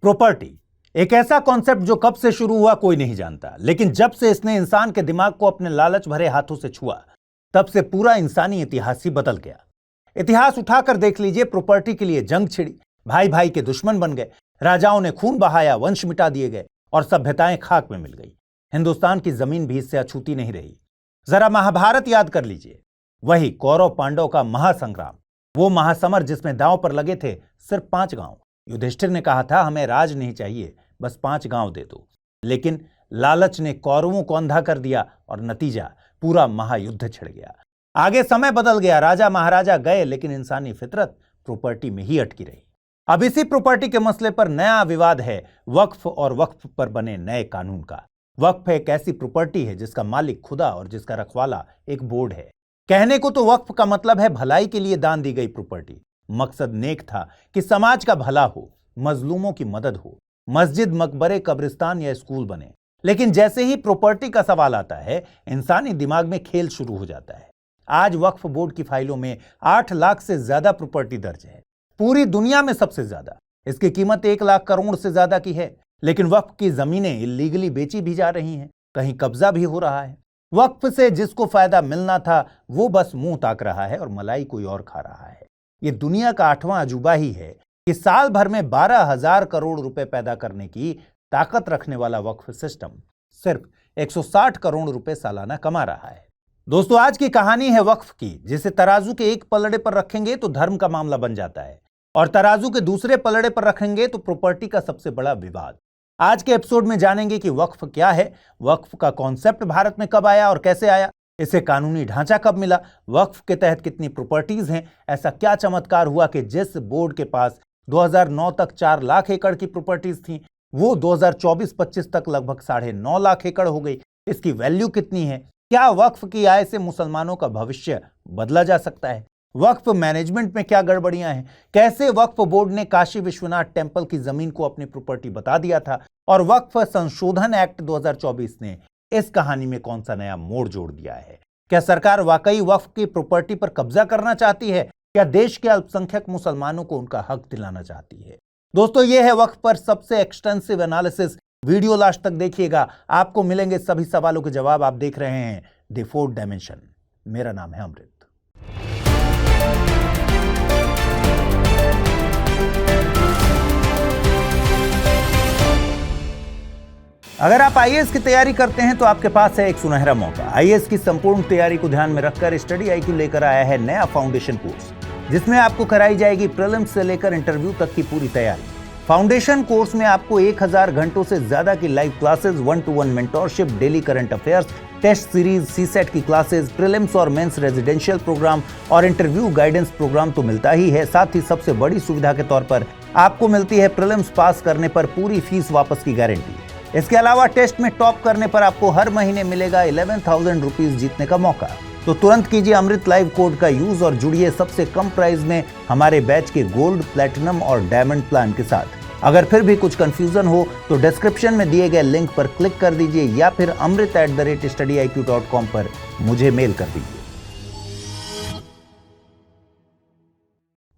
Property एक ऐसा concept जो कब से शुरू हुआ कोई नहीं जानता, लेकिन जब से इसने इंसान के दिमाग को अपने लालच भरे हाथों से छुआ तब से पूरा इंसानी इतिहास ही बदल गया। इतिहास उठाकर देख लीजिए, प्रॉपर्टी के लिए जंग छिड़ी, भाई भाई के दुश्मन बन गए, राजाओं ने खून बहाया, वंश मिटा दिए गए और सभ्यताएं खाक में मिल गई। हिंदुस्तान की जमीन भी इससे अछूती नहीं रही। जरा महाभारत याद कर लीजिए, वही कौरव पांडव का महासंग्राम, वो महासमर जिसमें दांव पर लगे थे सिर्फ 5 गांव। युधिष्ठिर ने कहा था, हमें राज नहीं चाहिए, बस 5 गांव दे दो। लेकिन लालच ने कौरवों को अंधा कर दिया और नतीजा पूरा महायुद्ध छिड़ गया। आगे समय बदल गया, राजा महाराजा गए, लेकिन इंसानी फितरत प्रॉपर्टी में ही अटकी रही। अब इसी प्रॉपर्टी के मसले पर नया विवाद है वक्फ और वक्फ पर बने नए कानून का। वक्फ एक ऐसी प्रॉपर्टी है जिसका मालिक खुदा और जिसका रखवाला एक बोर्ड है। कहने को तो वक्फ का मतलब है भलाई के लिए दान दी गई प्रॉपर्टी। मकसद नेक था कि समाज का भला हो, मजलूमों की मदद हो, मस्जिद, मकबरे, कब्रिस्तान या स्कूल बने। लेकिन जैसे ही प्रॉपर्टी का सवाल आता है, इंसानी दिमाग में खेल शुरू हो जाता है। आज वक्फ बोर्ड की फाइलों में 8 लाख से ज्यादा प्रॉपर्टी दर्ज है, पूरी दुनिया में सबसे ज्यादा। इसकी कीमत 1 लाख करोड़ से ज्यादा की है। लेकिन वक्फ की जमीनें इलीगली बेची भी जा रही हैं, कहीं कब्जा भी हो रहा है। वक्फ से जिसको फायदा मिलना था वो बस मुंह ताक रहा है और मलाई कोई और खा रहा है। ये दुनिया का 8वां अजूबा ही है कि साल भर में 12,000 करोड़ रुपए पैदा करने की ताकत रखने वाला वक्फ सिस्टम सिर्फ 160 करोड़ रुपए सालाना कमा रहा है। दोस्तों, आज की कहानी है वक्फ की, जिसे तराजू के एक पलड़े पर रखेंगे तो धर्म का मामला बन जाता है और तराजू के दूसरे पलड़े पर रखेंगे तो प्रॉपर्टी का सबसे बड़ा विवाद। आज के एपिसोड में जानेंगे कि वक्फ क्या है, वक्फ का कॉन्सेप्ट भारत में कब आया और कैसे आया, इसे कानूनी ढांचा कब मिला, वक्फ के तहत कितनी प्रॉपर्टीज हैं, ऐसा क्या चमत्कार हुआ कि जिस बोर्ड के पास 2009 तक 4 लाख एकड़ की प्रॉपर्टीज थी, वो 2024-25 तक लगभग 9.5 लाख एकड़ हो गई। इसकी वैल्यू कितनी है? क्या वक्फ की आय से मुसलमानों का भविष्य बदला जा सकता है? वक्फ मैनेजमेंट में क्या गड़बड़ियां हैं? कैसे वक्फ बोर्ड ने काशी विश्वनाथ टेम्पल की जमीन को अपनी प्रॉपर्टी बता दिया था? और वक्फ संशोधन एक्ट 2024 ने इस कहानी में कौन सा नया मोड़ जोड़ दिया है? क्या सरकार वाकई वक्फ की प्रॉपर्टी पर कब्जा करना चाहती है? क्या देश के अल्पसंख्यक मुसलमानों को उनका हक दिलाना चाहती है? दोस्तों, यह है वक्फ पर सबसे एक्सटेंसिव एनालिसिस। वीडियो लास्ट तक देखिएगा, आपको मिलेंगे सभी सवालों के जवाब। आप देख रहे हैं द फोर्थ डायमेंशन। मेरा नाम है अमृत। अगर आप आईएएस की तैयारी करते हैं तो आपके पास है एक सुनहरा मौका। आईएएस की संपूर्ण तैयारी को ध्यान में रखकर स्टडी IQ लेकर आया है नया फाउंडेशन कोर्स, जिसमें आपको कराई जाएगी प्रीलिम्स से लेकर इंटरव्यू तक की पूरी तैयारी। फाउंडेशन कोर्स में आपको 1000 घंटों से ज्यादा की live classes, 1-to-1 mentorship, daily current affairs, test series, CSAT की क्लासेस, प्रीलिम्स और मेंस रेजिडेंशियल प्रोग्राम और इंटरव्यू गाइडेंस प्रोग्राम तो मिलता ही है। साथ ही सबसे बड़ी सुविधा के तौर पर आपको मिलती है प्रीलिम्स पास करने पर पूरी फीस वापस की गारंटी। इसके अलावा टेस्ट में टॉप करने पर आपको हर महीने मिलेगा 11,000 रुपीज जीतने का मौका। तो तुरंत कीजिए अमृत लाइव कोड का यूज और जुड़िए सबसे कम प्राइस में हमारे बैच के गोल्ड, प्लैटिनम और डायमंड प्लान के साथ। अगर फिर भी कुछ कंफ्यूजन हो तो डिस्क्रिप्शन में दिए गए लिंक पर क्लिक कर दीजिए या फिर amrit@studiiq.com पर मुझे मेल कर दीजिए।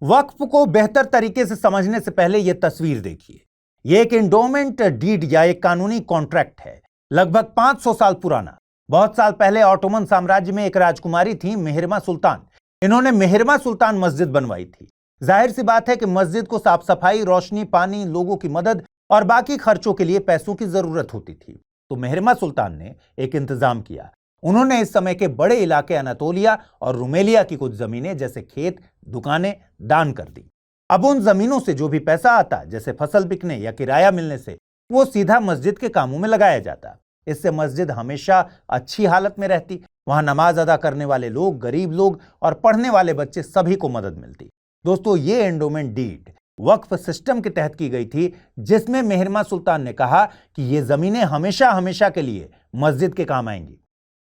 वक्फ को बेहतर तरीके से समझने से पहले यह तस्वीर देखिए। यह एक एंडोमेंट डीड या एक कानूनी कॉन्ट्रैक्ट है, लगभग 500 साल पुराना। बहुत साल पहले ऑटोमन साम्राज्य में एक राजकुमारी थी, मेहरमा सुल्तान। इन्होंने मेहरमा सुल्तान मस्जिद बनवाई थी। जाहिर सी बात है कि मस्जिद को साफ सफाई, रोशनी, पानी, लोगों की मदद और बाकी खर्चों के लिए पैसों की जरूरत होती थी। तो मेहरमा सुल्तान ने एक इंतजाम किया। उन्होंने इस समय के बड़े इलाके अनातोलिया और रुमेलिया की कुछ जमीनें, जैसे खेत, दुकानें, दान कर दी। अब उन जमीनों से जो भी पैसा आता, जैसे फसल बिकने या किराया मिलने से, वो सीधा मस्जिद के कामों में लगाया जाता। इससे मस्जिद हमेशा अच्छी हालत में रहती। वहां नमाज अदा करने वाले लोग, गरीब लोग और पढ़ने वाले बच्चे सभी को मदद मिलती। दोस्तों, ये एंडोमेंट डीड वक्फ सिस्टम के तहत की गई थी, जिसमें मेहरमा सुल्तान ने कहा कि ये जमीनें हमेशा हमेशा के लिए मस्जिद के काम आएंगी।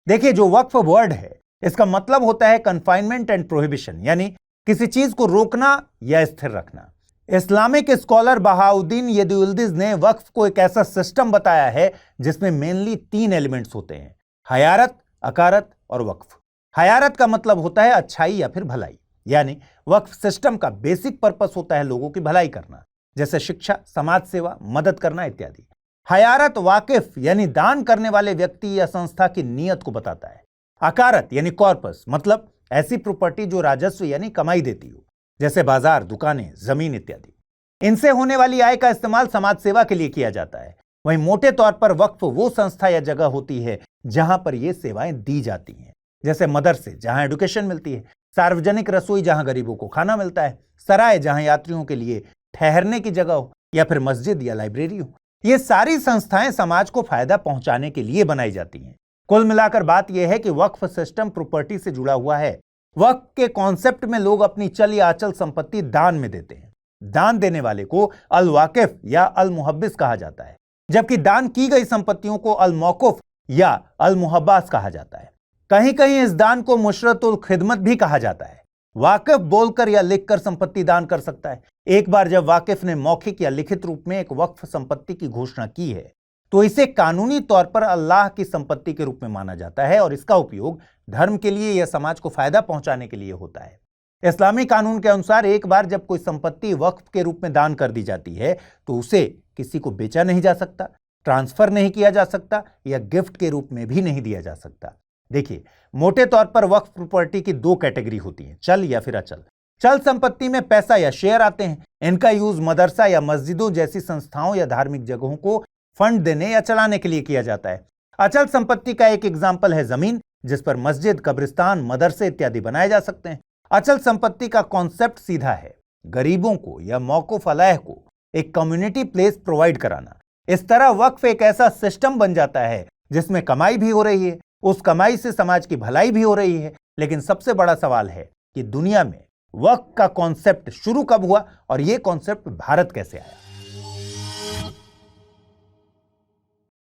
देखिए, जो वक्फ वर्ड है, इसका मतलब होता है कन्फाइनमेंट एंड प्रोहिबिशन, यानी किसी चीज को रोकना या स्थिर रखना। इस्लामिक स्कॉलर बहाउद्दीन यदुइल्दिज ने वक्फ को एक ऐसा सिस्टम बताया है जिसमें मेनली 3 एलिमेंट्स होते हैं: हयारत, अकारत और वक्फ। हयारत का मतलब होता है अच्छाई या फिर भलाई, यानी वक्फ सिस्टम का बेसिक पर्पस होता है लोगों की भलाई करना। जैसे शिक्षा, समाज सेवा, मदद करना इत्यादि। हयारत वाकिफ यानी दान करने वाले व्यक्ति या संस्था की नीयत को बताता है। अकारत यानी कॉर्पस मतलब ऐसी प्रॉपर्टी जो राजस्व यानी कमाई देती हो, जैसे बाजार, दुकानें, जमीन इत्यादि। इनसे होने वाली आय का इस्तेमाल समाज सेवा के लिए किया जाता है। वहीं मोटे तौर पर वक्फ वो संस्था या जगह होती है जहां पर ये सेवाएं दी जाती हैं, जैसे मदरसे जहां एजुकेशन मिलती है, सार्वजनिक रसोई जहां गरीबों को खाना मिलता है, सराय जहां यात्रियों के लिए ठहरने की जगह हो, या फिर मस्जिद या लाइब्रेरी हो। ये सारी संस्थाएं समाज को फायदा पहुंचाने के लिए बनाई जाती हैं। कुल मिलाकर बात यह है कि वक्फ सिस्टम प्रॉपर्टी से जुड़ा हुआ है। वक्फ के कॉन्सेप्ट में लोग अपनी चल या अचल संपत्ति दान में देते हैं। दान देने वाले को अल वाकिफ या अल मुहब्बिस कहा जाता है, जबकि दान की गई संपत्तियों को अल मौकूफ या अल मुहब्बास कहा जाता है। कहीं कहीं इस दान को मुशरतुल खिदमत भी कहा जाता है। वाकिफ बोलकर या लिखकर संपत्ति दान कर सकता है। एक बार जब वाकिफ ने मौखिक या लिखित रूप में एक वक्फ संपत्ति की घोषणा की है तो इसे कानूनी तौर पर अल्लाह की संपत्ति के रूप में माना जाता है और इसका उपयोग धर्म के लिए या समाज को फायदा पहुंचाने के लिए होता है। इस्लामी कानून के अनुसार एक बार जब कोई संपत्ति वक्फ के रूप में दान कर दी जाती है तो उसे किसी को बेचा नहीं जा सकता, ट्रांसफर नहीं किया जा सकता या गिफ्ट के रूप में भी नहीं दिया जा सकता। देखिए, मोटे तौर पर वक्फ प्रॉपर्टी की दो कैटेगरी होती है, चल या फिर अचल। चल संपत्ति में पैसा या शेयर आते हैं। इनका यूज मदरसा या मस्जिदों जैसी संस्थाओं या धार्मिक जगहों को फंड देने या चलाने के लिए किया जाता है। अचल संपत्ति का एक एग्जाम्पल है जमीन, जिस पर मस्जिद, कब्रिस्तान, मदरसे इत्यादि बनाए जा सकते हैं। अचल संपत्ति का कॉन्सेप्ट सीधा है, गरीबों को या मौकूफ अलैह को एक कम्युनिटी प्लेस प्रोवाइड कराना। इस तरह वक्फ एक ऐसा सिस्टम बन जाता है जिसमें कमाई भी हो रही है, उस कमाई से समाज की भलाई भी हो रही है। लेकिन सबसे बड़ा सवाल है कि दुनिया में वक्फ का कॉन्सेप्ट शुरू कब हुआ और यह कॉन्सेप्ट भारत कैसे आया।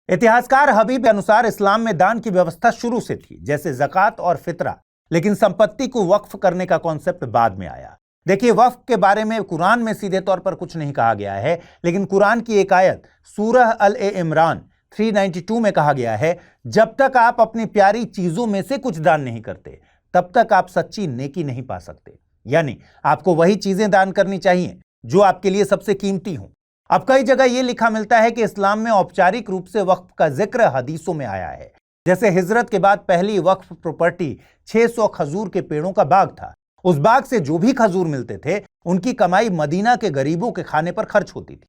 इतिहासकार हबीब के अनुसार इस्लाम में दान की व्यवस्था शुरू से थी, जैसे ज़कात और फितरा, लेकिन संपत्ति को वक्फ करने का कॉन्सेप्ट बाद में आया। देखिए, वक्फ के बारे में कुरान में सीधे तौर पर कुछ नहीं कहा गया है, लेकिन कुरान की एक आयत सूरह अल इमरान 392 में कहा गया है, जब तक आप अपनी प्यारी चीजों में से कुछ दान नहीं करते तब तक आप सच्ची नेकी नहीं पा सकते। यानी आपको वही चीजें दान करनी चाहिए जो आपके लिए सबसे कीमती हों। अब कई जगह यह लिखा मिलता है कि इस्लाम में औपचारिक रूप से वक्फ का जिक्र हदीसों में आया है। जैसे हिजरत के बाद पहली वक्फ प्रॉपर्टी 600 खजूर के पेड़ों का बाग था। उस बाग से जो भी खजूर मिलते थे उनकी कमाई मदीना के गरीबों के खाने पर खर्च होती थी।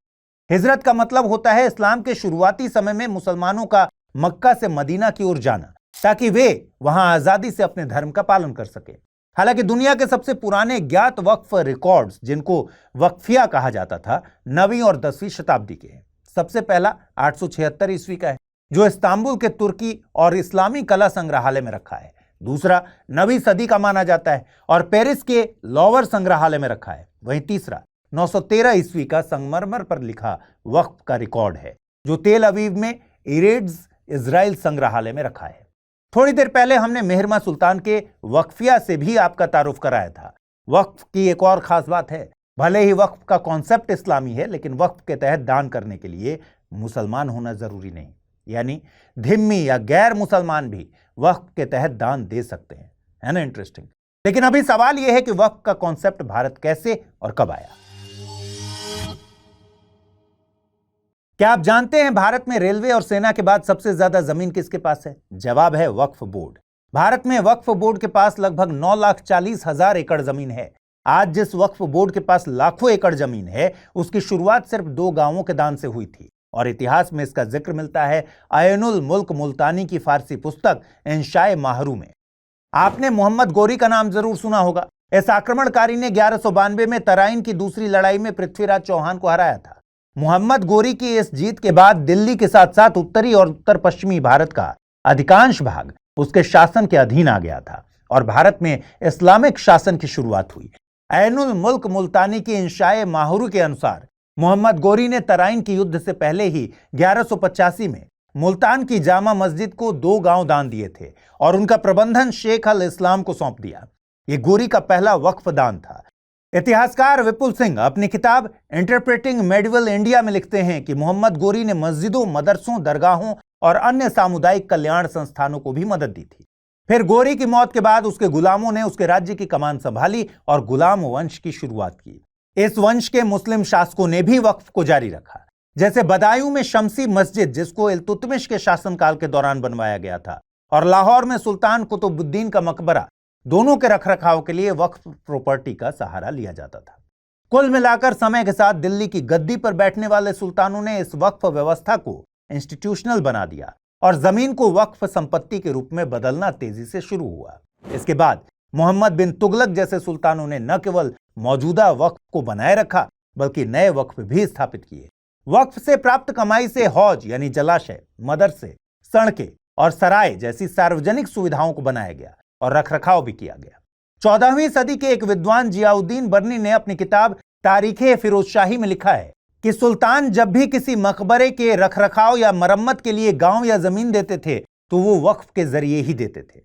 हिजरत का मतलब होता है इस्लाम के शुरुआती समय में मुसलमानों का मक्का से मदीना की ओर जाना, ताकि वे वहां आजादी से अपने धर्म का पालन कर सके। हालांकि दुनिया के सबसे पुराने ज्ञात वक्फ रिकॉर्ड्स, जिनको वक्फिया कहा जाता था, 9वीं और 10वीं शताब्दी के हैं। सबसे पहला 876 ईस्वी का है, जो इस्तांबुल के तुर्की और इस्लामी कला संग्रहालय में रखा है। दूसरा 9वीं सदी का माना जाता है और पेरिस के लॉवर संग्रहालय में रखा है। वहीं तीसरा 913 ईस्वी का संगमरमर पर लिखा वक्फ का रिकॉर्ड है, जो तेल अवीव में इरेड्स इजराइल संग्रहालय में रखा है। थोड़ी देर पहले हमने मेहरमा सुल्तान के वक्फिया से भी आपका तारुफ कराया था। वक्फ की एक और खास बात है, भले ही वक्फ का कॉन्सेप्ट इस्लामी है, लेकिन वक्फ के तहत दान करने के लिए मुसलमान होना जरूरी नहीं। यानी धिम्मी या गैर मुसलमान भी वक्फ के तहत दान दे सकते हैं। है ना इंटरेस्टिंग? लेकिन अभी सवाल यह है कि वक्फ का कॉन्सेप्ट भारत कैसे और कब आया। क्या आप जानते हैं भारत में रेलवे और सेना के बाद सबसे ज्यादा जमीन किसके पास है? जवाब है वक्फ बोर्ड। भारत में वक्फ बोर्ड के पास लगभग 9,40,000 एकड़ जमीन है। आज जिस वक्फ बोर्ड के पास लाखों एकड़ जमीन है, उसकी शुरुआत सिर्फ 2 गांवों के दान से हुई थी और इतिहास में इसका जिक्र मिलता है आयनुल मुल्क मुल्तानी की फारसी पुस्तक इंशाए माहरू में। आपने मोहम्मद गोरी का नाम जरूर सुना होगा। इस आक्रमणकारी ने 1192 में तराइन की दूसरी लड़ाई में पृथ्वीराज चौहान को हराया था। मोहम्मद गोरी की इस जीत के बाद दिल्ली के साथ साथ उत्तरी और उत्तर पश्चिमी भारत का अधिकांश भाग उसके शासन के अधीन आ गया था और भारत में इस्लामिक शासन की शुरुआत हुई। ऐनुल मुल्क मुल्तानी की इंशाए माहरू के अनुसार मोहम्मद गोरी ने तराइन के युद्ध से पहले ही 1185 में मुल्तान की जामा मस्जिद को 2 गांव दान दिए थे और उनका प्रबंधन शेख अल इस्लाम को सौंप दिया। यह गोरी का पहला वक्फ दान था। इतिहासकार विपुल सिंह अपनी किताब इंटरप्रेटिंग मेडिवल इंडिया में लिखते हैं कि मोहम्मद गोरी ने मस्जिदों, मदरसों, दरगाहों और अन्य सामुदायिक कल्याण संस्थानों को भी मदद दी थी। फिर गोरी की मौत के बाद उसके गुलामों ने उसके राज्य की कमान संभाली और गुलाम वंश की शुरुआत की। इस वंश के मुस्लिम शासकों ने भी वक्फ को जारी रखा। जैसे बदायूं में शमसी मस्जिद, जिसको इल्तुतमिश के शासनकाल के दौरान बनवाया गया था, और लाहौर में सुल्तान कुतुबुद्दीन का मकबरा, दोनों के रखरखाव के लिए वक्फ प्रॉपर्टी का सहारा लिया जाता था। कुल मिलाकर समय के साथ दिल्ली की गद्दी पर बैठने वाले सुल्तानों ने इस वक्फ व्यवस्था को इंस्टीट्यूशनल बना दिया और जमीन को वक्फ संपत्ति के रूप में बदलना तेजी से शुरू हुआ। इसके बाद मोहम्मद बिन तुगलक जैसे सुल्तानों ने न केवल मौजूदा वक्फ को बनाए रखा, बल्कि नए वक्फ भी स्थापित किए। वक्फ से प्राप्त कमाई से हौज यानी जलाशय, मदरसे, सड़कें और सराय जैसी सार्वजनिक सुविधाओं को बनाया गया और रखरखाव भी किया गया। 14वीं सदी के एक विद्वान जियाउद्दीन बर्नी ने अपनी किताब तारीखे फिरोजशाही में लिखा है कि सुल्तान जब भी किसी मकबरे के रखरखाव या मरम्मत के लिए गांव या जमीन देते थे तो वो वक्फ के जरिए ही देते थे।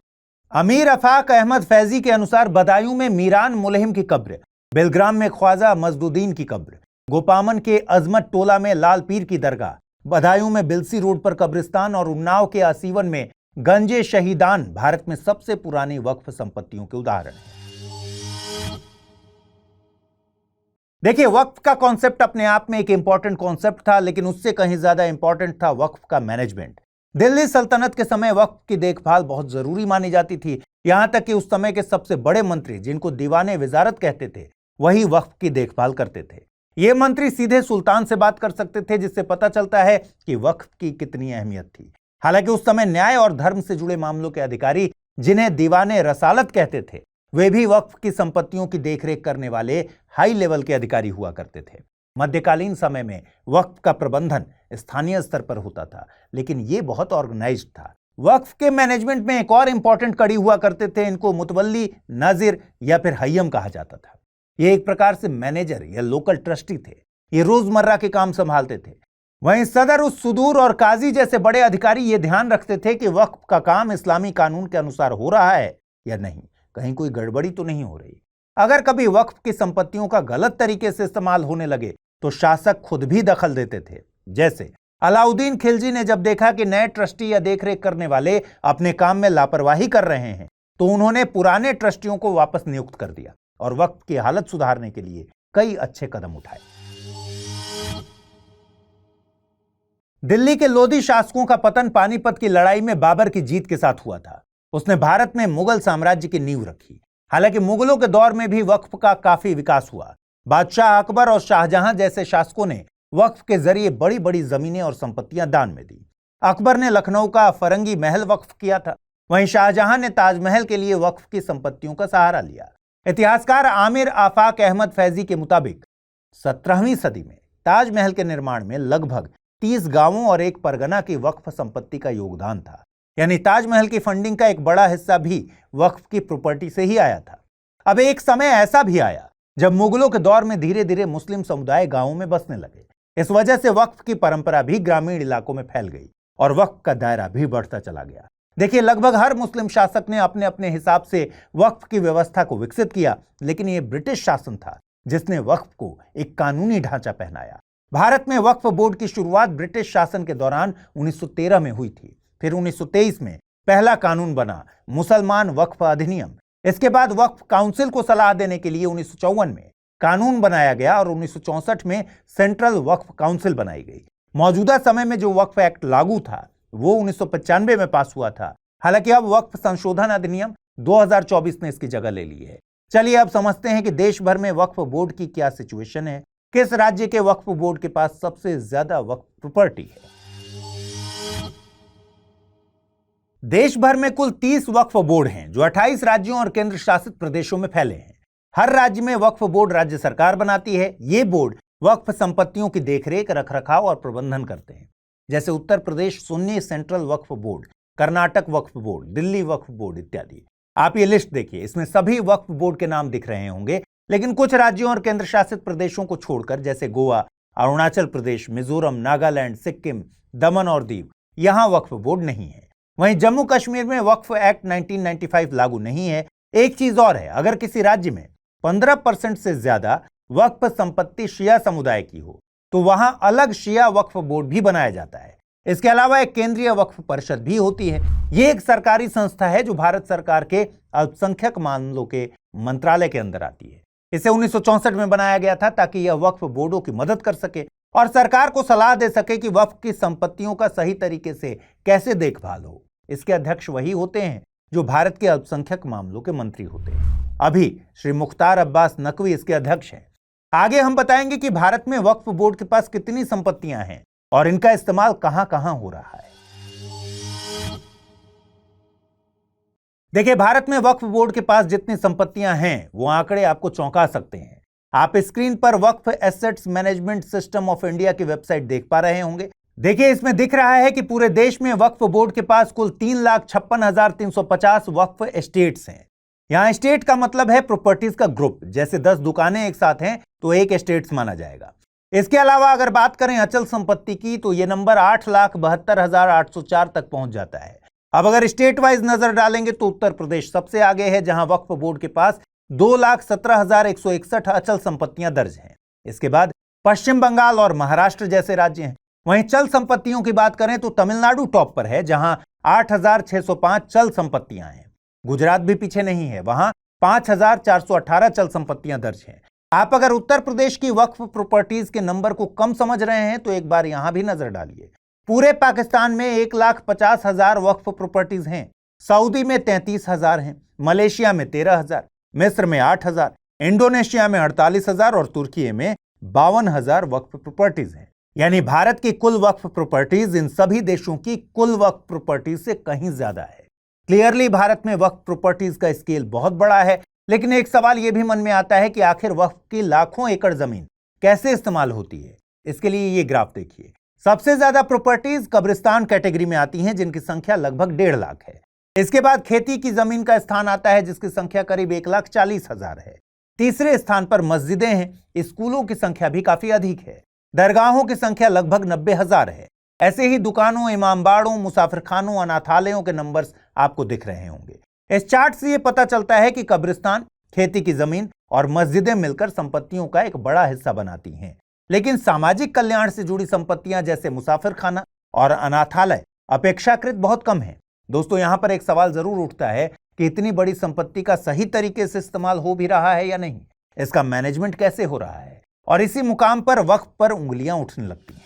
अमीर अफाक अहमद फैजी के अनुसार बदायूं में मीरान मुलहिम की कब्र, बेलग्राम में ख्वाजा मजदुद्दीन की कब्र, गोपामन के अजमत टोला में लाल पीर की दरगाह, बदायूं में बिलसी रोड पर कब्रिस्तान और उन्नाव के आसीवन में गंजे शहीदान भारत में सबसे पुरानी वक्फ संपत्तियों के उदाहरण हैं। देखिए, वक्फ का कॉन्सेप्ट अपने आप में एक इंपॉर्टेंट कॉन्सेप्ट था, लेकिन उससे कहीं ज्यादा इंपॉर्टेंट था वक्फ का मैनेजमेंट। दिल्ली सल्तनत के समय वक्फ की देखभाल बहुत जरूरी मानी जाती थी। यहां तक कि उस समय के सबसे बड़े मंत्री, जिनको दीवाने वजारत कहते थे, वही वक्फ की देखभाल करते थे। ये मंत्री सीधे सुल्तान से बात कर सकते थे, जिससे पता चलता है कि वक्फ की कितनी अहमियत थी। हालांकि उस समय न्याय और धर्म से जुड़े मामलों के अधिकारी, जिन्हें दीवाने रसालत कहते थे, वे भी वक्फ की संपत्तियों की देखरेख करने वाले हाई लेवल के अधिकारी हुआ करते थे। मध्यकालीन समय में वक्फ का प्रबंधन स्थानीय स्तर पर होता था, लेकिन यह बहुत ऑर्गेनाइज्ड था। वक्फ के मैनेजमेंट में एक और इंपॉर्टेंट कड़ी हुआ करते थे। इनको मुतवल्ली, नाजिर या फिर हय्यम कहा जाता था। ये एक प्रकार से मैनेजर या लोकल ट्रस्टी थे। ये रोजमर्रा के काम संभालते थे। वहीं सदर उस सुदूर और काजी जैसे बड़े अधिकारी ये ध्यान रखते थे कि वक्फ का काम इस्लामी कानून के अनुसार हो रहा है या नहीं, कहीं कोई गड़बड़ी तो नहीं हो रही। अगर कभी वक्फ की संपत्तियों का गलत तरीके से इस्तेमाल होने लगे तो शासक खुद भी दखल देते थे। जैसे अलाउद्दीन खिलजी ने जब देखा कि नए ट्रस्टी या देखरेख करने वाले अपने काम में लापरवाही कर रहे हैं, तो उन्होंने पुराने ट्रस्टियों को वापस नियुक्त कर दिया और वक्फ की हालत सुधारने के लिए कई अच्छे कदम उठाए। दिल्ली के लोधी शासकों का पतन पानीपत की लड़ाई में बाबर की जीत के साथ हुआ था। उसने भारत में मुगल साम्राज्य की नींव रखी। हालांकि मुगलों के दौर में भी वक्फ का काफी विकास हुआ। बादशाह अकबर और शाहजहां जैसे शासकों ने वक्फ के जरिए बड़ी बड़ी जमीनें और संपत्तियां दान में दी। अकबर ने लखनऊ का फरंगी महल वक्फ किया था। वहीं शाहजहां ने ताजमहल के लिए वक्फ की संपत्तियों का सहारा लिया। इतिहासकार आमिर आफाक अहमद फैजी के मुताबिक 17वीं सदी में ताजमहल के निर्माण में लगभग 30 गांवों और एक परगना की वक्फ संपत्ति का योगदान था। यानी ताजमहल की फंडिंग का एक बड़ा हिस्सा भी वक्फ की प्रॉपर्टी से ही आया था। अब एक समय ऐसा भी आया जब मुगलों के दौर में धीरे धीरे मुस्लिम समुदाय गांवों में बसने लगे। इस वजह से वक्फ की परंपरा भी ग्रामीण इलाकों में फैल गई और वक्फ का दायरा भी बढ़ता चला गया। देखिए, लगभग हर मुस्लिम शासक ने अपने अपने हिसाब से वक्फ की व्यवस्था को विकसित किया, लेकिन यह ब्रिटिश शासन था जिसने वक्फ को एक कानूनी ढांचा पहनाया। भारत में वक्फ बोर्ड की शुरुआत ब्रिटिश शासन के दौरान 1913 में हुई थी। फिर 1923 में पहला कानून बना, मुसलमान वक्फ अधिनियम। इसके बाद वक्फ काउंसिल को सलाह देने के लिए 1954 में कानून बनाया गया और 1964 में सेंट्रल वक्फ काउंसिल बनाई गई। मौजूदा समय में जो वक्फ एक्ट लागू था वो 1995 में पास हुआ था। हालांकि अब वक्फ संशोधन अधिनियम 2024 ने इसकी जगह ले ली है। चलिए अब समझते हैं कि देश भर में वक्फ बोर्ड की क्या सिचुएशन है। किस राज्य के वक्फ बोर्ड के पास सबसे ज्यादा वक्फ प्रॉपर्टी है? देश भर में कुल 30 वक्फ बोर्ड हैं जो 28 राज्यों और केंद्र शासित प्रदेशों में फैले हैं। हर राज्य में वक्फ बोर्ड राज्य सरकार बनाती है। ये बोर्ड वक्फ संपत्तियों की देखरेख, रखरखाव और प्रबंधन करते हैं। जैसे उत्तर प्रदेश सुन्नी सेंट्रल वक्फ बोर्ड, कर्नाटक वक्फ बोर्ड, दिल्ली वक्फ बोर्ड इत्यादि। आप ये लिस्ट देखिए, इसमें सभी वक्फ बोर्ड के नाम दिख रहे होंगे, लेकिन कुछ राज्यों और केंद्र शासित प्रदेशों को छोड़कर जैसे गोवा, अरुणाचल प्रदेश, मिजोरम, नागालैंड, सिक्किम, दमन और दीव, यहां वक्फ बोर्ड नहीं है। वहीं जम्मू कश्मीर में वक्फ एक्ट 1995 लागू नहीं है। एक चीज और है, अगर किसी राज्य में 15% से ज्यादा वक्फ संपत्ति शिया समुदाय की हो तो वहां अलग शिया वक्फ बोर्ड भी बनाया जाता है। इसके अलावा एक केंद्रीय वक्फ परिषद भी होती है। यह एक सरकारी संस्था है जो भारत सरकार के अल्पसंख्यक मामलों के मंत्रालय के अंदर आती है। इसे 1964 में बनाया गया था ताकि यह वक्फ बोर्डों की मदद कर सके और सरकार को सलाह दे सके कि वक्फ की संपत्तियों का सही तरीके से कैसे देखभाल हो। इसके अध्यक्ष वही होते हैं जो भारत के अल्पसंख्यक मामलों के मंत्री होते हैं। अभी श्री मुख्तार अब्बास नकवी इसके अध्यक्ष हैं। आगे हम बताएंगे कि भारत में वक्फ बोर्ड के पास कितनी संपत्तियां हैं और इनका इस्तेमाल कहां कहां हो रहा है। देखिए, भारत में वक्फ बोर्ड के पास जितनी संपत्तियां हैं वो आंकड़े आपको चौंका सकते हैं। आप स्क्रीन पर Waqf assets management system of India की वेबसाइट देख पा रहे होंगे। देखिए, इसमें दिख रहा है कि पूरे देश में वक्फ बोर्ड के पास कुल 3,56,350 वक्फ एस्टेट्स हैं। यहां एस्टेट का मतलब है प्रॉपर्टीज का ग्रुप। जैसे 10 दुकानें एक साथ हैं तो एक एस्टेट्स माना जाएगा। इसके अलावा अगर बात करें अचल संपत्ति की तो यह नंबर 8,72,804 तक पहुंच जाता है। अब अगर स्टेट वाइज नजर डालेंगे तो उत्तर प्रदेश सबसे आगे है, जहां वक्फ बोर्ड के पास 2,17,161 अचल संपत्तियां दर्ज हैं। इसके बाद पश्चिम बंगाल और महाराष्ट्र जैसे राज्य हैं। वहीं चल संपत्तियों की बात करें तो तमिलनाडु टॉप पर है, जहां 8,605 चल संपत्तियां हैं। गुजरात भी पीछे नहीं है, वहां 5,418 चल संपत्तियां दर्ज हैं। आप अगर उत्तर प्रदेश की वक्फ प्रॉपर्टीज के नंबर को कम समझ रहे हैं तो एक बार यहां भी नजर डालिए। पूरे पाकिस्तान में 1,50,000 वक्फ प्रॉपर्टीज हैं। सऊदी में 33,000 हैं, मलेशिया में 13,000, मिस्र में 8,000, इंडोनेशिया में 48,000 और तुर्की में 52,000 वक्फ प्रॉपर्टीज हैं। यानी भारत की कुल वक्फ प्रॉपर्टीज इन सभी देशों की कुल वक्फ प्रॉपर्टीज से कहीं ज्यादा है। क्लियरली भारत में वक्फ प्रॉपर्टीज का स्केल बहुत बड़ा है, लेकिन एक सवाल यह भी मन में आता है कि आखिर वक्फ की लाखों एकड़ जमीन कैसे इस्तेमाल होती है। इसके लिए ये ग्राफ देखिए। सबसे ज्यादा प्रॉपर्टीज कब्रिस्तान कैटेगरी में आती हैं, जिनकी संख्या लगभग 1.5 लाख है। इसके बाद खेती की जमीन का स्थान आता है, जिसकी संख्या करीब 1,40,000 है। तीसरे स्थान पर मस्जिदें हैं। स्कूलों की संख्या भी काफी अधिक है। दरगाहों की संख्या लगभग 90,000 है। ऐसे ही दुकानों, इमामबाड़ों, मुसाफिरखानों, अनाथालयों के नंबर्स आपको दिख रहे होंगे। इस चार्ट से यह पता चलता है कि कब्रिस्तान, खेती की जमीन और मस्जिदें मिलकर संपत्तियों का एक बड़ा हिस्सा बनाती हैं। लेकिन सामाजिक कल्याण से जुड़ी संपत्तियां जैसे मुसाफिरखाना और अनाथालय अपेक्षाकृत बहुत कम है। दोस्तों, यहां पर एक सवाल जरूर उठता है कि इतनी बड़ी संपत्ति का सही तरीके से इस्तेमाल हो भी रहा है या नहीं, इसका मैनेजमेंट कैसे हो रहा है, और इसी मुकाम पर वक्फ पर उंगलियां उठने लगती हैं।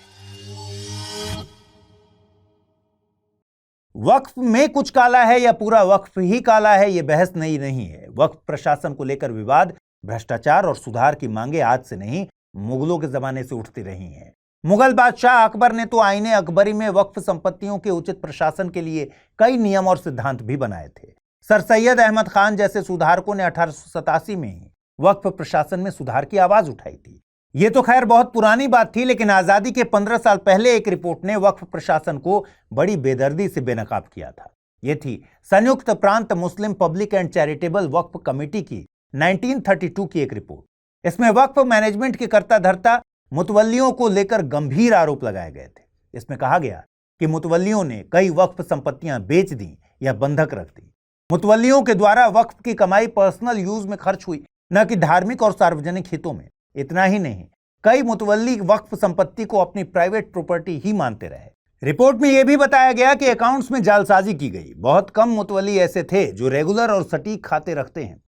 वक्फ में कुछ काला है या पूरा वक्फ ही काला है, यह बहस नई नहीं है। वक्फ प्रशासन को लेकर विवाद, भ्रष्टाचार और सुधार की मांगे आज से नहीं, मुगलों के जमाने से उठती रही हैं। मुगल बादशाह अकबर ने तो आईने अकबरी में वक्फ संपत्तियों के उचित प्रशासन के लिए कई नियम और सिद्धांत भी बनाए थे। सर सैयद अहमद खान जैसे सुधारकों ने 1887 में ही वक्फ प्रशासन में सुधार की आवाज उठाई थी। ये तो खैर बहुत पुरानी बात थी, लेकिन आजादी के 15 साल पहले एक रिपोर्ट ने वक्फ प्रशासन को बड़ी बेदर्दी से बेनकाब किया था। ये थी Sanyukt Prant Muslim public and charitable Waqf committee की 1932 की एक रिपोर्ट। इसमें वक्फ मैनेजमेंट की कर्ता धर्ता मुतवल्लियों को लेकर गंभीर आरोप लगाए गए थे। इसमें कहा गया कि मुतवल्लियों ने कई वक्फ संपत्तियां बेच दी या बंधक रख दी। मुतवल्लियों के द्वारा वक्फ की कमाई पर्सनल यूज में खर्च हुई, न कि धार्मिक और सार्वजनिक हितों में। इतना ही नहीं, कई मुतवल्ली वक्फ संपत्ति को अपनी प्राइवेट प्रॉपर्टी ही मानते रहे। रिपोर्ट में यह भी बताया गया कि अकाउंट्स में जालसाजी की गई। बहुत कम मुतवल्ली ऐसे थे जो रेगुलर और सटीक खाते रखते हैं।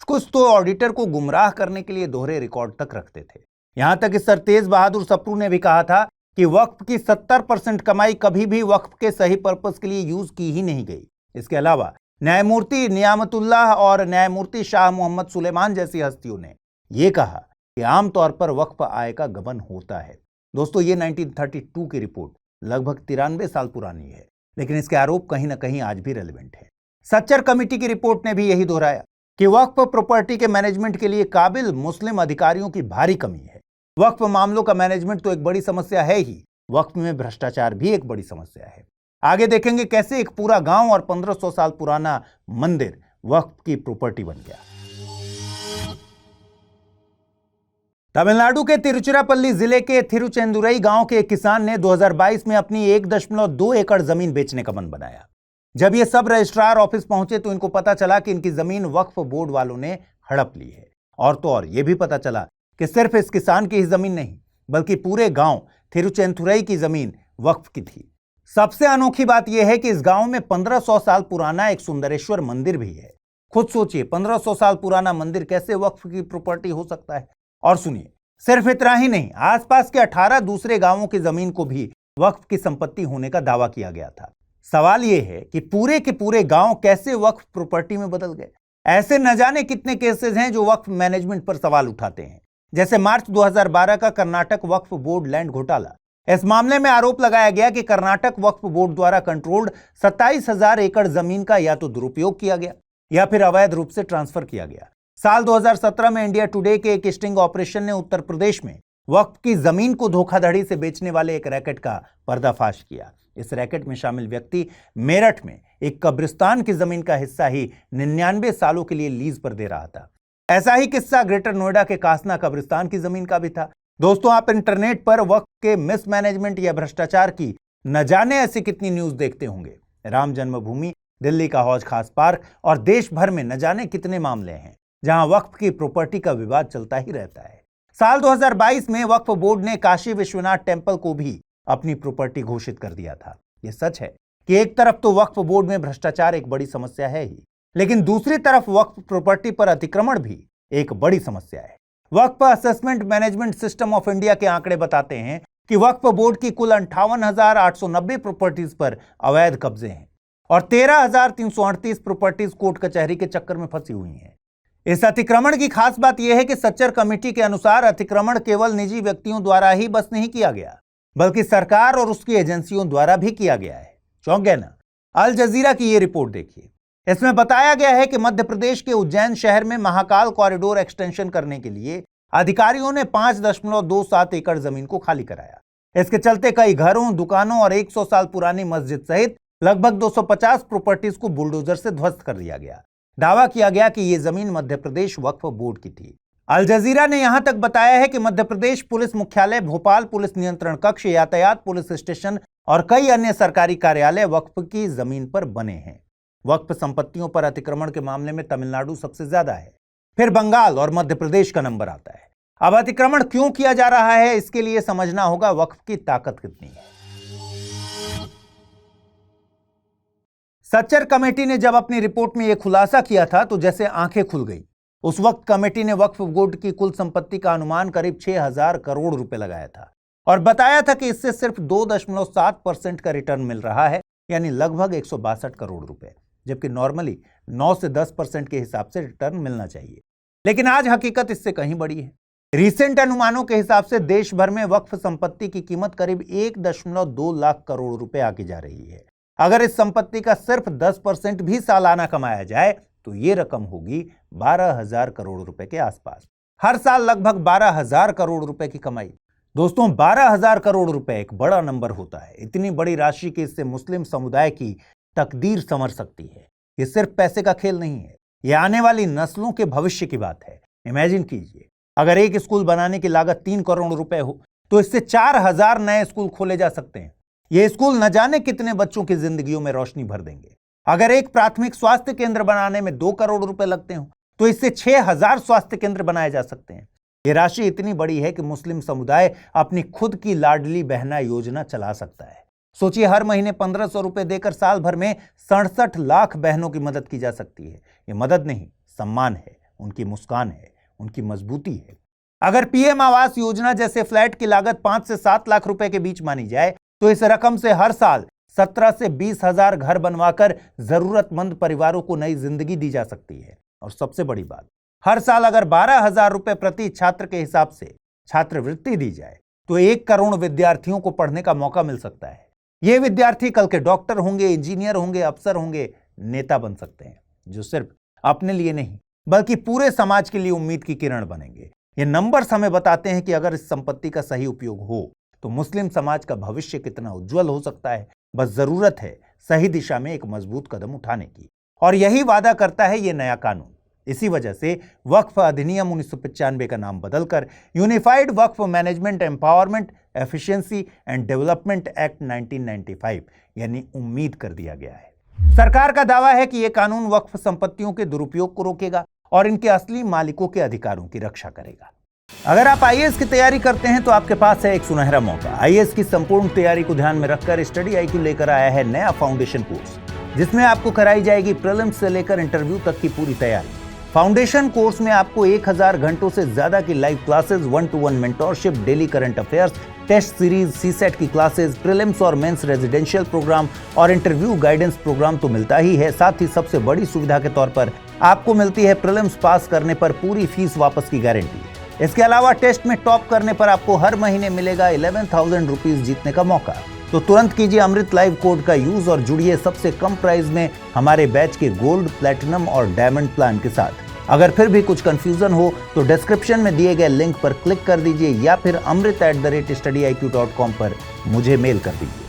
कुछ तो ऑडिटर को गुमराह करने के लिए दोहरे रिकॉर्ड तक रखते थे। यहां तक कि सर तेज बहादुर सप्रू ने भी कहा था कि वक्फ की 70% कमाई कभी भी वक्फ के सही पर्पस के लिए यूज की ही नहीं गई। इसके अलावा न्यायमूर्ति नियामतुल्लाह और न्यायमूर्ति शाह मोहम्मद सुलेमान जैसी हस्तियों ने यह कहा कि आमतौर पर वक्फ आय का गबन होता है। दोस्तों, ये 1932 की रिपोर्ट लगभग 93 साल पुरानी है, लेकिन इसके आरोप कहीं ना कहीं आज भी रेलेवेंट है। सच्चर कमेटी की रिपोर्ट ने भी यही दोहराया कि वक्फ प्रॉपर्टी के मैनेजमेंट के लिए काबिल मुस्लिम अधिकारियों की भारी कमी है। वक्फ मामलों का मैनेजमेंट तो एक बड़ी समस्या है ही, वक्फ में भ्रष्टाचार भी एक बड़ी समस्या है। आगे देखेंगे कैसे एक पूरा गांव और 1500 साल पुराना मंदिर वक्फ की प्रॉपर्टी बन गया। तमिलनाडु के तिरुचिरापल्ली जिले के थिरुचेंदुरई गांव के एक किसान ने 2022 में अपनी 1.2 एकड़ जमीन बेचने का मन बनाया। जब ये सब रजिस्ट्रार ऑफिस पहुंचे तो इनको पता चला कि इनकी जमीन वक्फ बोर्ड वालों ने हड़प ली है। और तो और ये भी पता चला कि सिर्फ इस किसान की ही जमीन नहीं, बल्कि पूरे गांव थिरुचेंदुरई की जमीन वक्फ की थी। सबसे अनोखी बात यह है कि इस गांव में 1500 साल पुराना एक सुंदरेश्वर मंदिर भी है। खुद सोचिए 1500 साल पुराना मंदिर कैसे वक्फ की प्रॉपर्टी हो सकता है। और सुनिए, सिर्फ इतना ही नहीं, आसपास के 18 दूसरे गांवों की जमीन को भी वक्फ की संपत्ति होने का दावा किया गया था। सवाल यह है कि पूरे के पूरे गांव कैसे वक्फ प्रॉपर्टी में बदल गए। ऐसे न जाने कितने केसेस हैं जो वक्फ मैनेजमेंट पर सवाल उठाते हैं, जैसे मार्च 2012 का कर्नाटक वक्फ बोर्ड लैंड घोटाला। इस मामले में आरोप लगाया गया कि कर्नाटक वक्फ बोर्ड द्वारा कंट्रोल्ड 27,000 एकड़ जमीन का या तो दुरुपयोग किया गया या फिर अवैध रूप से ट्रांसफर किया गया। साल 2017 में इंडिया टुडे के एक स्टिंग ऑपरेशन ने उत्तर प्रदेश में वक्फ की जमीन को धोखाधड़ी से बेचने वाले एक रैकेट का पर्दाफाश किया। इस रैकेट में शामिल व्यक्ति मेरठ में एक कब्रिस्तान की जमीन का हिस्सा ही 99 सालों के लिए लीज पर दे रहा था। ऐसा ही किस्सा ग्रेटर नोएडा के कासना कब्रिस्तान की जमीन का भी था। दोस्तों, आप इंटरनेट पर वक्फ के मिसमैनेजमेंट या भ्रष्टाचार की न जाने ऐसी कितनी न्यूज देखते होंगे। राम जन्मभूमि, दिल्ली का हौज खास पार्क और देश भर में न जाने कितने मामले हैं जहां वक्फ की प्रॉपर्टी का विवाद चलता ही रहता है। साल 2022 में वक्फ बोर्ड ने काशी विश्वनाथ टेम्पल को भी अपनी प्रॉपर्टी घोषित कर दिया था। यह सच है कि एक तरफ तो वक्फ बोर्ड में भ्रष्टाचार एक बड़ी समस्या है ही, लेकिन दूसरी तरफ वक्फ प्रॉपर्टी पर अतिक्रमण भी एक बड़ी समस्या है। Waqf assessment management system of India के आंकड़े बताते हैं कि वक्फ बोर्ड की कुल 58,890 प्रॉपर्टीज पर अवैध कब्जे हैं और 13,338 प्रॉपर्टीज कोर्ट कचहरी के चक्कर में फंसी हुई हैं। इस अतिक्रमण की खास बात यह है कि सच्चर कमेटी के अनुसार अतिक्रमण केवल निजी व्यक्तियों द्वारा ही बस नहीं किया गया, बल्कि सरकार और उसकी एजेंसियों द्वारा भी किया गया है। चौंक गए ना? अल जजीरा की यह रिपोर्ट देखिए। इसमें बताया गया है कि मध्य प्रदेश के उज्जैन शहर में महाकाल कॉरिडोर एक्सटेंशन करने के लिए अधिकारियों ने 5.27 एकड़ जमीन को खाली कराया। इसके चलते कई घरों, दुकानों और 100 साल पुरानी मस्जिद सहित लगभग 250 प्रॉपर्टीज को बुलडोजर से ध्वस्त कर दिया गया। दावा किया गया कि यह जमीन मध्य प्रदेश वक्फ बोर्ड की थी। अल जजीरा ने यहां तक बताया है कि मध्य प्रदेश पुलिस मुख्यालय, भोपाल पुलिस नियंत्रण कक्ष, यातायात पुलिस स्टेशन और कई अन्य सरकारी कार्यालय वक्फ की जमीन पर बने हैं। वक्फ संपत्तियों पर अतिक्रमण के मामले में तमिलनाडु सबसे ज्यादा है, फिर बंगाल और मध्य प्रदेश का नंबर आता है। अब अतिक्रमण क्यों किया जा रहा है, इसके लिए समझना होगा वक्फ की ताकत कितनी है। सच्चर कमेटी ने जब अपनी रिपोर्ट में यह खुलासा किया था तो जैसे आंखें खुल गई। उस वक्त कमेटी ने वक्फ बोर्ड की कुल संपत्ति का अनुमान करीब 6,000 करोड़ रुपए लगाया था और बताया था कि इससे सिर्फ 2.7% का रिटर्न मिल रहा है, यानी लगभग 162 करोड़ रुपए, जबकि नॉर्मली 9 से 10% के हिसाब से रिटर्न मिलना चाहिए। लेकिन आज हकीकत इससे कहीं बड़ी है। रीसेंट अनुमानों के हिसाब से देश भर में वक्फ संपत्ति की कीमत करीब 1.2 लाख करोड़ रुपए आकी जा रही है। अगर इस संपत्ति का सिर्फ 10% भी सालाना कमाया जाए तो ये रकम होगी 12,000 करोड़ रुपए के आसपास। हर साल लगभग 12,000 करोड़ रुपए की कमाई। दोस्तों, 12,000 करोड़ रुपए एक बड़ा नंबर होता है। इतनी बड़ी राशि की इससे मुस्लिम समुदाय की तकदीर संवर सकती है। ये सिर्फ पैसे का खेल नहीं है, ये आने वाली नस्लों के भविष्य की बात है। इमेजिन कीजिए, अगर एक स्कूल बनाने की लागत 3 करोड़ रुपए हो तो इससे 4,000 नए स्कूल खोले जा सकते हैं। ये स्कूल न जाने कितने बच्चों की जिंदगियों में रोशनी भर देंगे। अगर एक प्राथमिक स्वास्थ्य केंद्र बनाने में 2 करोड़ रुपए लगते हो तो इससे 6,000 स्वास्थ्य केंद्र बनाए जा सकते हैं। ये राशि इतनी बड़ी है कि मुस्लिम समुदाय अपनी खुद की लाडली बहना योजना चला सकता है। सोचिए, हर महीने 1,500 रुपए देकर साल भर में 67 लाख बहनों की मदद की जा सकती है। ये मदद नहीं, सम्मान है, उनकी मुस्कान है, उनकी मजबूती है। अगर पीएम आवास योजना जैसे फ्लैट की लागत 5 से 7 लाख रुपए के बीच मानी जाए तो इस रकम से हर साल 17 से 20,000 घर बनवाकर जरूरतमंद परिवारों को नई जिंदगी दी जा सकती है। और सबसे बड़ी बात, हर साल अगर 12,000 रुपए प्रति छात्र के हिसाब से छात्रवृत्ति दी जाए तो 1 करोड़ विद्यार्थियों को पढ़ने का मौका मिल सकता है। ये विद्यार्थी कल के डॉक्टर होंगे, इंजीनियर होंगे, अफसर होंगे, नेता बन सकते हैं, जो सिर्फ अपने लिए नहीं बल्कि पूरे समाज के लिए उम्मीद की किरण बनेंगे। ये नंबर्स हमें बताते हैं कि अगर इस संपत्ति का सही उपयोग हो तो मुस्लिम समाज का भविष्य कितना उज्जवल हो सकता है। बस जरूरत है सही दिशा में एक मजबूत कदम उठाने की, और यही वादा करता है ये नया कानून। इसी वजह से वक्फ अधिनियम 1995 का नाम बदलकर unified Waqf management empowerment efficiency and development act 1995 यानी उम्मीद कर दिया गया है। सरकार का दावा है कि यह कानून वक्फ संपत्तियों के दुरुपयोग को रोकेगा और इनके असली मालिकों के अधिकारों की रक्षा करेगा। अगर आप आईएएस की तैयारी करते हैं तो आपके पास है एक सुनहरा मौका। आईएएस की संपूर्ण तैयारी को ध्यान में रखकर स्टडी IQ लेकर आया है नया फाउंडेशन कोर्स। जिसमें आपको कराई जाएगी प्रीलिम्स से लेकर इंटरव्यू तक की पूरी तैयारी। फाउंडेशन कोर्स में आपको 1000 घंटों से ज्यादा की live classes, 1-to-1 mentorship, daily current affairs, test series, CSAT की क्लासेस, प्रीलिम्स और मेंस रेजिडेंशियल प्रोग्राम और इंटरव्यू गाइडेंस प्रोग्राम तो मिलता ही है। साथ ही सबसे बड़ी सुविधा के तौर पर आपको मिलती है प्रीलिम्स पास करने पर पूरी फीस वापस की गारंटी। इसके अलावा टेस्ट में टॉप करने पर आपको हर महीने मिलेगा 11,000 रुपीज जीतने का मौका। तो तुरंत कीजिए अमृत लाइव कोड का यूज और जुड़िए सबसे कम प्राइस में हमारे बैच के गोल्ड, प्लैटिनम और डायमंड प्लान के साथ। अगर फिर भी कुछ कंफ्यूजन हो तो डिस्क्रिप्शन में दिए गए लिंक पर क्लिक कर दीजिए या फिर amrit@studiiq.com पर मुझे मेल कर दीजिए।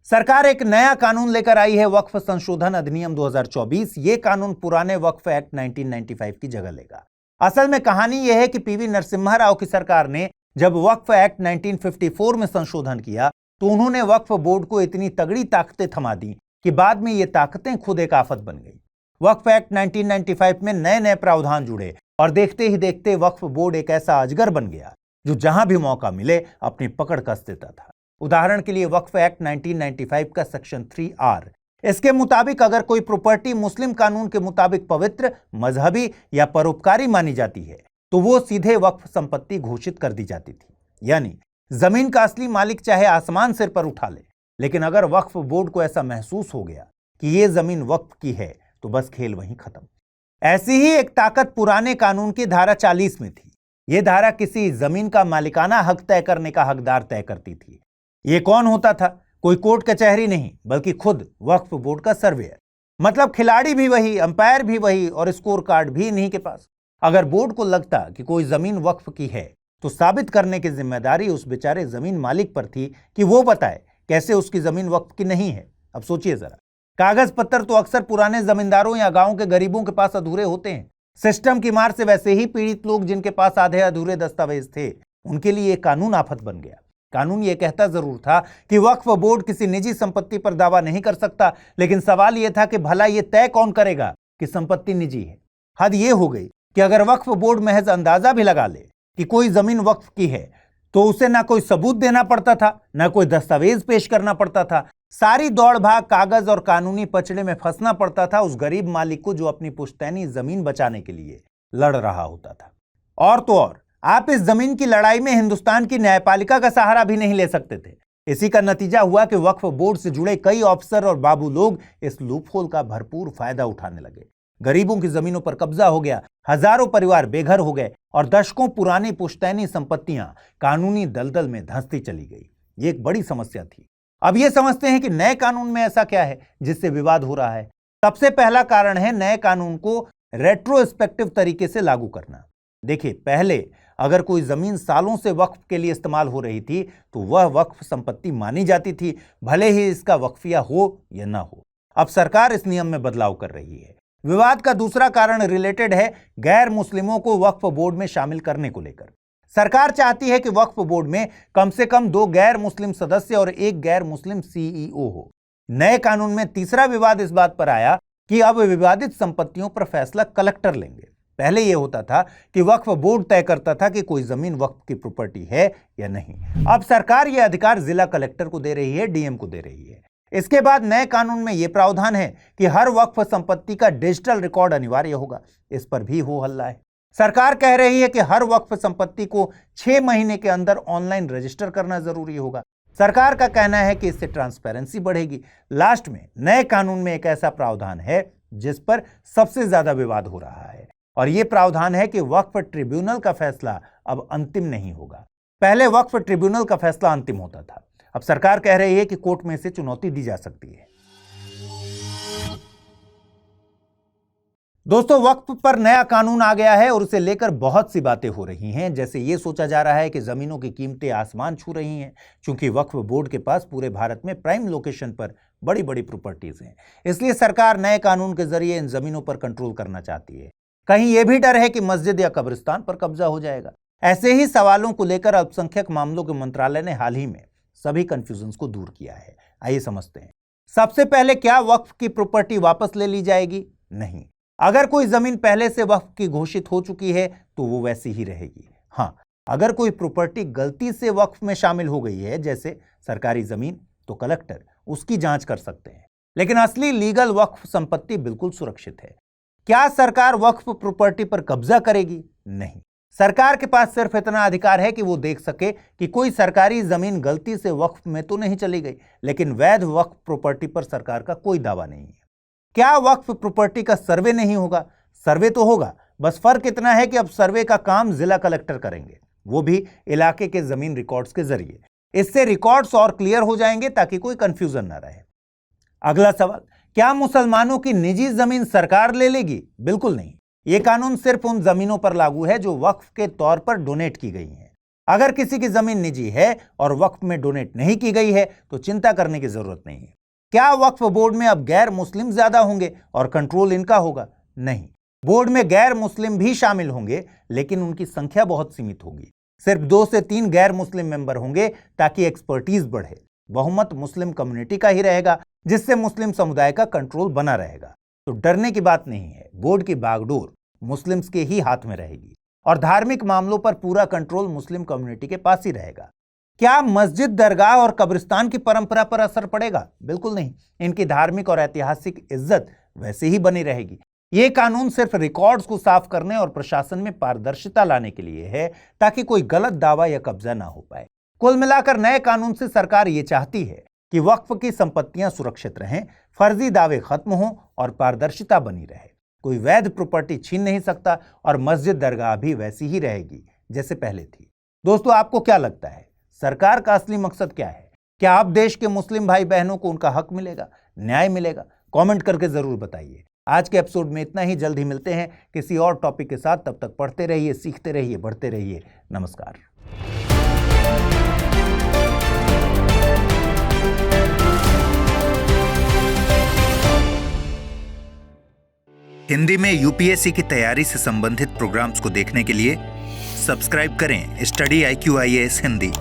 सरकार एक नया कानून लेकर आई है, वक्फ संशोधन अधिनियम 2024। ये कानून पुराने वक्फ एक्ट 1995 की जगह लेगा। असल में कहानी यह है कि पीवी नरसिम्हा राव की सरकार ने जब वक्फ एक्ट 1954 में संशोधन किया तो उन्होंने वक्फ बोर्ड को इतनी तगड़ी ताकतें थमा दी कि बाद में ये ताकतें खुद एक आफत बन गई। वक्फ एक्ट 1995 में नए नए प्रावधान जुड़े और देखते ही देखते वक्फ बोर्ड एक ऐसा अजगर बन गया जो जहां भी मौका मिले अपनी पकड़ कस देता था। उदाहरण के लिए वक्फ एक्ट 1995 का सेक्शन 3R, इसके मुताबिक अगर कोई प्रॉपर्टी मुस्लिम कानून के मुताबिक पवित्र, मजहबी या परोपकारी मानी जाती है तो वो सीधे वक्फ संपत्ति घोषित कर दी जाती थी। यानी जमीन का असली मालिक चाहे आसमान सिर पर उठा ले, लेकिन अगर वक्फ बोर्ड को ऐसा महसूस हो गया कि ये जमीन वक्फ की है तो बस खेल वहीं खत्म। ऐसी ही एक ताकत पुराने कानून की धारा 40 में थी। यह धारा किसी जमीन का मालिकाना हक तय करने का हकदार तय करती थी। ये कौन होता था? कोई कोर्ट कचहरी नहीं, बल्कि खुद वक्फ बोर्ड का सर्वेयर। मतलब खिलाड़ी भी वही, अंपायर भी वही और स्कोर कार्ड भी इन्हीं के पास। अगर बोर्ड को लगता कि कोई जमीन वक्फ की है तो साबित करने की जिम्मेदारी उस बेचारे जमीन मालिक पर थी कि वो बताए कैसे उसकी जमीन वक्फ की नहीं है। अब सोचिए जरा, कागज पत्तर तो अक्सर पुराने जमींदारों या गांव के गरीबों के पास अधूरे होते हैं। सिस्टम की मार से वैसे ही पीड़ित लोग जिनके पास आधे अधूरे दस्तावेज थे, उनके लिए कानून आफत बन गया। कानून यह कहता जरूर था कि वक्फ बोर्ड किसी निजी संपत्ति पर दावा नहीं कर सकता, लेकिन सवाल यह था कि भला यह तय कौन करेगा कि संपत्ति निजी है। हद यह हो गई कि अगर वक्फ बोर्ड महज अंदाजा भी लगा ले कि कोई जमीन वक्फ की है तो उसे ना कोई सबूत देना पड़ता था, ना कोई दस्तावेज पेश करना पड़ता था। सारी दौड़ भाग कागज और कानूनी पचड़े में फंसना पड़ता था उस गरीब मालिक को जो अपनी पुश्तैनी जमीन बचाने के लिए लड़ रहा होता था। और तो और आप इस जमीन की लड़ाई में हिंदुस्तान की न्यायपालिका का सहारा भी नहीं ले सकते थे। इसी का नतीजा हुआ कि वक्फ बोर्ड से जुड़े कई अफसर और बाबू लोग इस लूपहोल का भरपूर फायदा उठाने लगे। गरीबों की जमीनों पर कब्जा हो गया, हजारों परिवार बेघर हो गए और दशकों पुरानी पुश्तैनी संपत्तियां कानूनी दलदल में धंसती चली गई। ये एक बड़ी समस्या थी। अब ये समझते हैं कि नए कानून में ऐसा क्या है जिससे विवाद हो रहा है। सबसे पहला कारण है नए कानून को रेट्रोस्पेक्टिव तरीके से लागू करना। देखिए, पहले अगर कोई जमीन सालों से वक्फ के लिए इस्तेमाल हो रही थी तो वह वक्फ संपत्ति मानी जाती थी, भले ही इसका वक्फिया हो या ना हो। अब सरकार इस नियम में बदलाव कर रही है। विवाद का दूसरा कारण रिलेटेड है गैर मुस्लिमों को वक्फ बोर्ड में शामिल करने को लेकर। सरकार चाहती है कि वक्फ बोर्ड में कम से कम 2 गैर मुस्लिम सदस्य और 1 गैर मुस्लिम सीईओ हो। नए कानून में तीसरा विवाद इस बात पर आया कि अब विवादित संपत्तियों पर फैसला कलेक्टर लेंगे। पहले यह होता था कि वक्फ बोर्ड तय करता था कि कोई जमीन वक्फ की प्रॉपर्टी है या नहीं। अब सरकार यह अधिकार जिला कलेक्टर को दे रही है, डीएम को दे रही है। इसके बाद नए कानून में यह प्रावधान है कि हर वक्फ संपत्ति का डिजिटल रिकॉर्ड अनिवार्य होगा। इस पर भी हो हल्ला है। सरकार कह रही है कि हर वक्फ संपत्ति को 6 महीने के अंदर ऑनलाइन रजिस्टर करना जरूरी होगा। सरकार का कहना है कि इससे ट्रांसपेरेंसी बढ़ेगी। लास्ट में नए कानून में एक ऐसा प्रावधान है जिस पर सबसे ज्यादा विवाद हो रहा है, और यह प्रावधान है कि वक्फ ट्रिब्यूनल का फैसला अब अंतिम नहीं होगा। पहले वक्फ ट्रिब्यूनल का फैसला अंतिम होता था। अब सरकार कह रही है कि कोर्ट में इसे चुनौती दी जा सकती है। दोस्तों, वक्फ पर नया कानून आ गया है और उसे लेकर बहुत सी बातें हो रही हैं। जैसे ये सोचा जा रहा है कि जमीनों की कीमतें आसमान छू रही हैं, क्योंकि वक्फ बोर्ड के पास पूरे भारत में प्राइम लोकेशन पर बड़ी बड़ी प्रॉपर्टीज हैं। इसलिए सरकार नए कानून के जरिए इन जमीनों पर कंट्रोल करना चाहती है। कहीं यह भी डर है कि मस्जिद या कब्रिस्तान पर कब्जा हो जाएगा। ऐसे ही सवालों को लेकर अल्पसंख्यक मामलों के मंत्रालय ने हाल ही में सभी कंफ्यूजन को दूर किया है। आइए समझते हैं। सबसे पहले, क्या वक्फ की प्रॉपर्टी वापस ले ली जाएगी? नहीं। अगर कोई जमीन पहले से वक्फ की घोषित हो चुकी है तो वो वैसी ही रहेगी। हाँ, अगर कोई प्रॉपर्टी गलती से वक्फ में शामिल हो गई है, जैसे सरकारी जमीन, तो कलेक्टर उसकी जांच कर सकते हैं। लेकिन असली लीगल वक्फ संपत्ति बिल्कुल सुरक्षित है। क्या सरकार वक्फ प्रॉपर्टी पर कब्जा करेगी? नहीं। सरकार के पास सिर्फ इतना अधिकार है कि वो देख सके कि कोई सरकारी जमीन गलती से वक्फ में तो नहीं चली गई, लेकिन वैध वक्फ प्रॉपर्टी पर सरकार का कोई दावा नहीं है। क्या वक्फ प्रॉपर्टी का सर्वे नहीं होगा? सर्वे तो होगा, बस फर्क इतना है कि अब सर्वे का काम जिला कलेक्टर करेंगे, वो भी इलाके के जमीन रिकॉर्ड्स के जरिए। इससे रिकॉर्ड्स और क्लियर हो जाएंगे ताकि कोई कंफ्यूजन ना रहे। अगला सवाल, क्या मुसलमानों की निजी जमीन सरकार ले लेगी? बिल्कुल नहीं। यह कानून सिर्फ उन जमीनों पर लागू है जो वक्फ के तौर पर डोनेट की गई हैं। अगर किसी की जमीन निजी है और वक्फ में डोनेट नहीं की गई है तो चिंता करने की जरूरत नहीं है। क्या वक्फ बोर्ड में अब गैर मुस्लिम ज्यादा होंगे और कंट्रोल इनका होगा? नहीं। बोर्ड में गैर मुस्लिम भी शामिल होंगे, लेकिन उनकी संख्या बहुत सीमित होगी। सिर्फ 2 से 3 गैर मुस्लिम मेंबर होंगे ताकि एक्सपर्टीज बढ़े। बहुमत मुस्लिम कम्युनिटी का ही रहेगा, जिससे मुस्लिम समुदाय का कंट्रोल बना रहेगा। तो डरने की बात नहीं है। बोर्ड की बागडोर मुस्लिम्स के ही हाथ में रहेगी और धार्मिक मामलों पर पूरा कंट्रोल मुस्लिम कम्युनिटी के पास ही रहेगा। क्या मस्जिद, दरगाह और कब्रिस्तान की परंपरा पर असर पड़ेगा? बिल्कुल नहीं। इनकी धार्मिक और ऐतिहासिक इज्जत वैसे ही बनी रहेगी। यह कानून सिर्फ रिकॉर्ड्स को साफ करने और प्रशासन में पारदर्शिता लाने के लिए है, ताकि कोई गलत दावा या कब्जा ना हो पाए। कुल मिलाकर नए कानून से सरकार ये चाहती है कि वक्फ की संपत्तियां सुरक्षित रहें, फर्जी दावे खत्म हों और पारदर्शिता बनी रहे। कोई वैध प्रॉपर्टी छीन नहीं सकता और मस्जिद, दरगाह भी वैसी ही रहेगी जैसे पहले थी। दोस्तों, आपको क्या लगता है, सरकार का असली मकसद क्या है? क्या अब देश के मुस्लिम भाई बहनों को उनका हक मिलेगा, न्याय मिलेगा? कमेंट करके जरूर बताइए। आज के एपिसोड में इतना ही। जल्द ही मिलते हैं किसी और टॉपिक के साथ। तब तक पढ़ते रहिए, सीखते रहिए, बढ़ते रहिए। नमस्कार। हिंदी में यूपीएससी की तैयारी से संबंधित प्रोग्राम्स को देखने के लिए सब्सक्राइब करें स्टडी IQ IAS हिंदी।